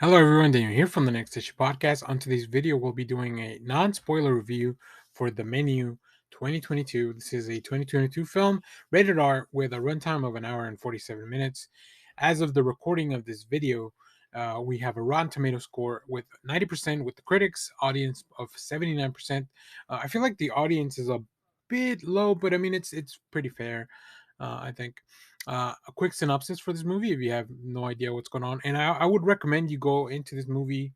Hello, everyone. Daniel here from the Next Issue Podcast. On today's video, we'll be doing a non-spoiler review for The Menu 2022. This is a 2022 film, rated R, with a runtime of an hour and 47 minutes. As of the recording of this video, we have a Rotten Tomato score with 90% with the critics, audience of 79%. I feel like the audience is a bit low, but I mean it's pretty fair, I think. A quick synopsis for this movie if you have no idea what's going on. And I would recommend you go into this movie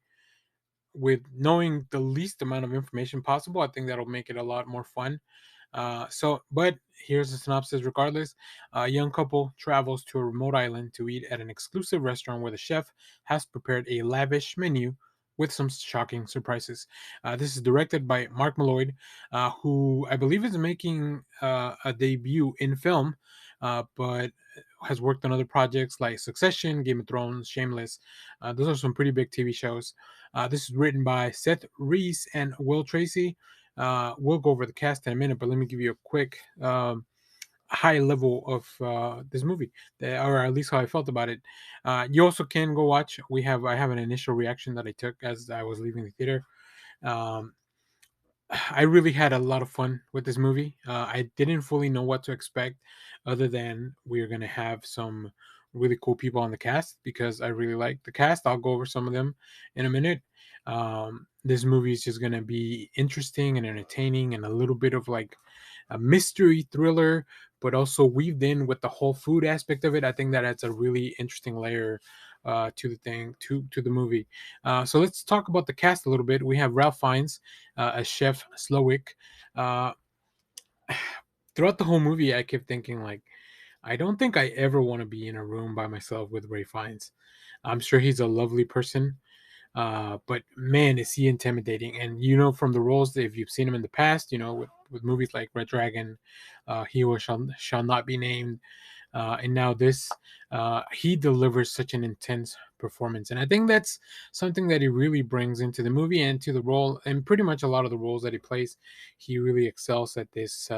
with knowing the least amount of information possible. I think that'll make it a lot more fun. But here's the synopsis regardless. A young couple travels to a remote island to eat at an exclusive restaurant where the chef has prepared a lavish menu with some shocking surprises. This is directed by Mark Malloy, who I believe is making a debut in film, but has worked on other projects like Succession, Game of Thrones, Shameless. Those are some pretty big TV shows. This is written by Seth Reese and Will Tracy. We'll go over the cast in a minute, but let me give you a quick high level of this movie, or at least how I felt about it. You also can go watch. I have an initial reaction that I took as I was leaving the theater. Um, I really had a lot of fun with this movie. I didn't fully know what to expect, other than we're gonna have some really cool people on the cast because I really like the cast. I'll go over some of them in a minute. This movie is just gonna be interesting and entertaining, and a little bit of like a mystery thriller, but also weaved in with the whole food aspect of it. I think that adds a really interesting layer to the thing to the movie. So let's talk about the cast a little bit. We have Ralph Fiennes as Chef Slowick. Uh, Throughout the whole movie, I kept thinking like, I don't think I ever want to be in a room by myself with Ray Fiennes. I'm sure he's a lovely person, but man, is he intimidating. And from the roles that if you've seen him in the past, with movies like Red Dragon, He Who Shall Not Be Named, and now this, he delivers such an intense performance. And I think that's something that he really brings into the movie and to the role, and pretty much a lot of the roles that he plays. He really excels at this.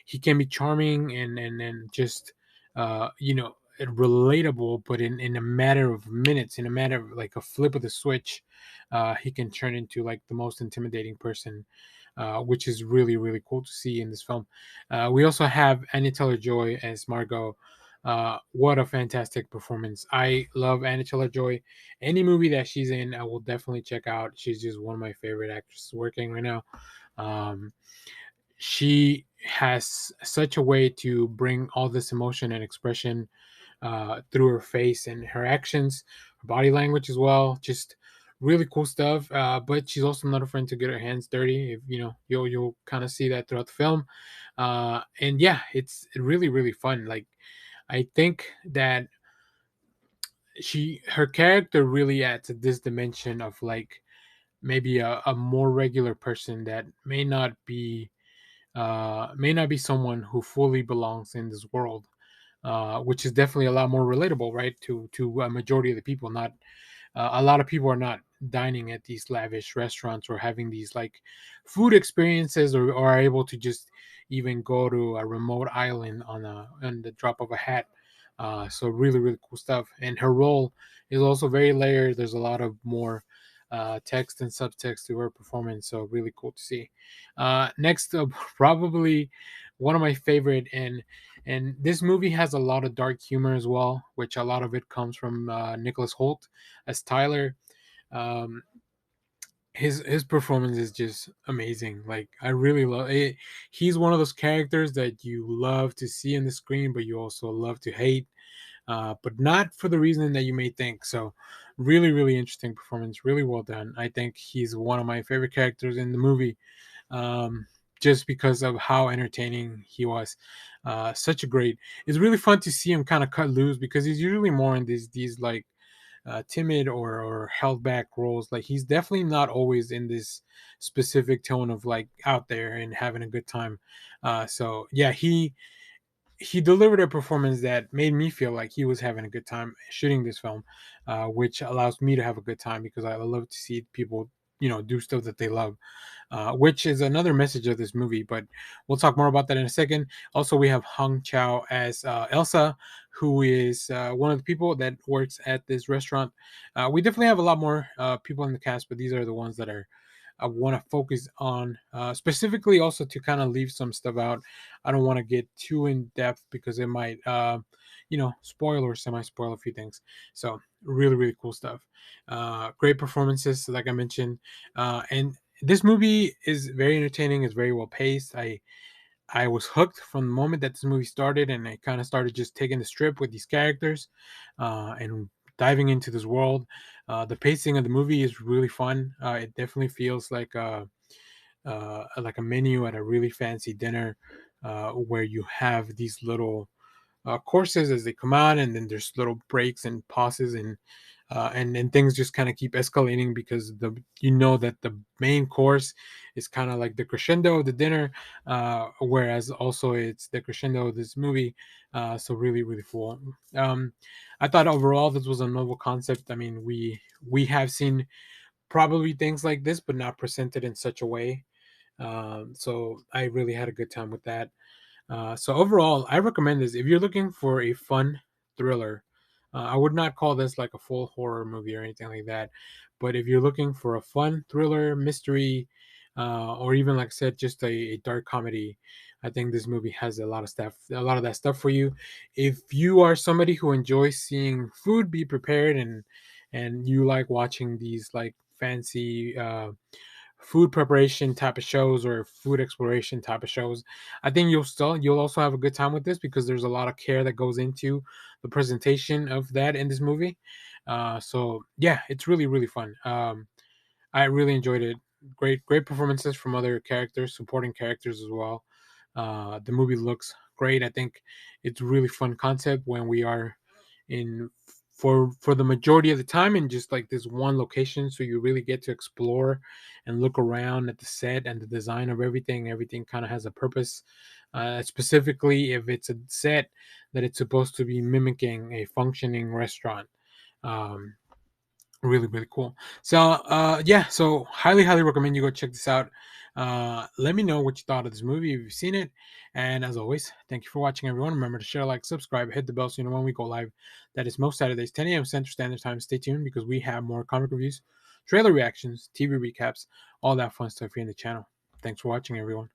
He can be charming and just relatable, but in a matter of minutes, in a matter of like a flip of the switch, he can turn into like the most intimidating person, which is really really cool to see in this film. We also have Anya Taylor-Joy as Margot. What a fantastic performance! I love Anya Taylor-Joy. Any movie that she's in, I will definitely check out. She's just one of my favorite actresses working right now. Um, she has such a way to bring all this emotion and expression through her face and her actions, her body language as well. Just really cool stuff. But she's also not afraid to get her hands dirty. If you'll kind of see that throughout the film. And yeah, it's really really fun. Like I think that her character really adds to this dimension of like maybe a more regular person that may not be someone who fully belongs in this world, which is definitely a lot more relatable, right? To a majority of the people. Not a lot of people are not dining at these lavish restaurants or having these like food experiences, or are able to just even go to a remote island on the drop of a hat. So really really cool stuff. And her role is also very layered. There's a lot of more text and subtext to her performance. So really cool to see. Next up, probably one of my favorite, and this movie has a lot of dark humor as well, which a lot of it comes from Nicholas Hoult as Tyler. Um, his performance is just amazing. Like I really love it. He's one of those characters that you love to see on the screen, but you also love to hate, but not for the reason that you may think. So, really, really interesting performance. Really well done. I think he's one of my favorite characters in the movie, um, just because of how entertaining he was. Such a great. It's really fun to see him kind of cut loose because he's usually more in these like timid or held back roles. Like he's definitely not always in this specific tone of like out there and having a good time. So yeah, he delivered a performance that made me feel like he was having a good time shooting this film, which allows me to have a good time because I love to see people do stuff that they love, which is another message of this movie. But we'll talk more about that in a second. Also, we have Hong Chow as Elsa, who is one of the people that works at this restaurant. We definitely have a lot more people in the cast, but these are the ones that I want to focus on specifically, also to kind of leave some stuff out. I don't want to get too in depth because it might spoil or semi spoil a few things. So really, really cool stuff. Great performances, like I mentioned, and this movie is very entertaining. It's very well paced. I was hooked from the moment that this movie started, and I kind of started just taking the strip with these characters, and diving into this world. The pacing of the movie is really fun. It definitely feels like a menu at a really fancy dinner, where you have these little courses as they come out, and then there's little breaks and pauses, and then things just kind of keep escalating because that the main course is kind of like the crescendo of the dinner, whereas also it's the crescendo of this movie. So really, really cool. I thought overall this was a novel concept. I mean, we have seen probably things like this, but not presented in such a way. So I really had a good time with that. So overall, I recommend this if you're looking for a fun thriller. I would not call this like a full horror movie or anything like that, but if you're looking for a fun thriller, mystery, or even like I said, just a dark comedy, I think this movie has a lot of that stuff for you. If you are somebody who enjoys seeing food be prepared, and you like watching these like fancy food preparation type of shows or food exploration type of shows, I think you'll also have a good time with this because there's a lot of care that goes into the presentation of that in this movie. So yeah, it's really, really fun. I really enjoyed it. Great performances from other characters, supporting characters as well. The movie looks great. I think it's a really fun concept when we are in for the majority of the time in just like this one location, so you really get to explore and look around at the set and the design of everything kind of has a purpose, specifically if it's a set that it's supposed to be mimicking a functioning restaurant. um, Really, really cool. So yeah, so highly recommend you go check this out. Let me know what you thought of this movie if you've seen it, and as always, thank you for watching, everyone. Remember to share, like, subscribe, hit the bell so you know when we go live. That is most Saturdays 10 a.m. Central Standard Time. Stay tuned because we have more comic reviews, trailer reactions, TV recaps, all that fun stuff here in the channel. Thanks for watching, everyone.